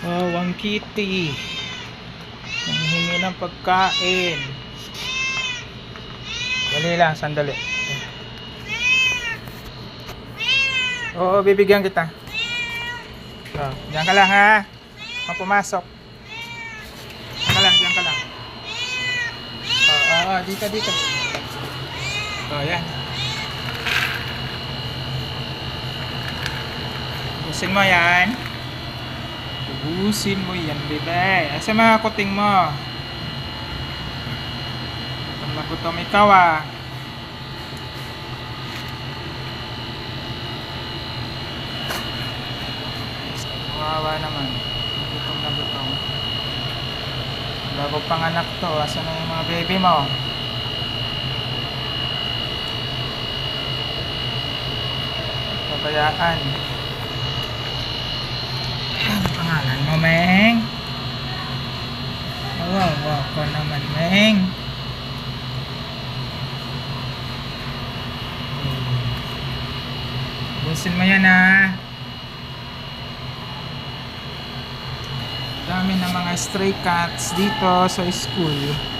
Oh, ang kitty. Nanghihingi ng pagkain. Dali lang, sandali. Oo, bibigyan kita. Oh, diyan ka lang ha. Kung pumasok. Diyan ka lang. Dito. Oh, yan. Ubusin mo yan. Ubusin mo yan, bebe. Asa mga kuting mo? Gutom na gutom ikaw ah. Kawawa naman. Gutom na gutom. Bago panganak to. Asa na yung mga baby mo? Pabayaan. Ano pangalan mo, Meng? Wow ko naman, Meng. Busin mo yan ha. Dami ng mga stray cats dito sa school.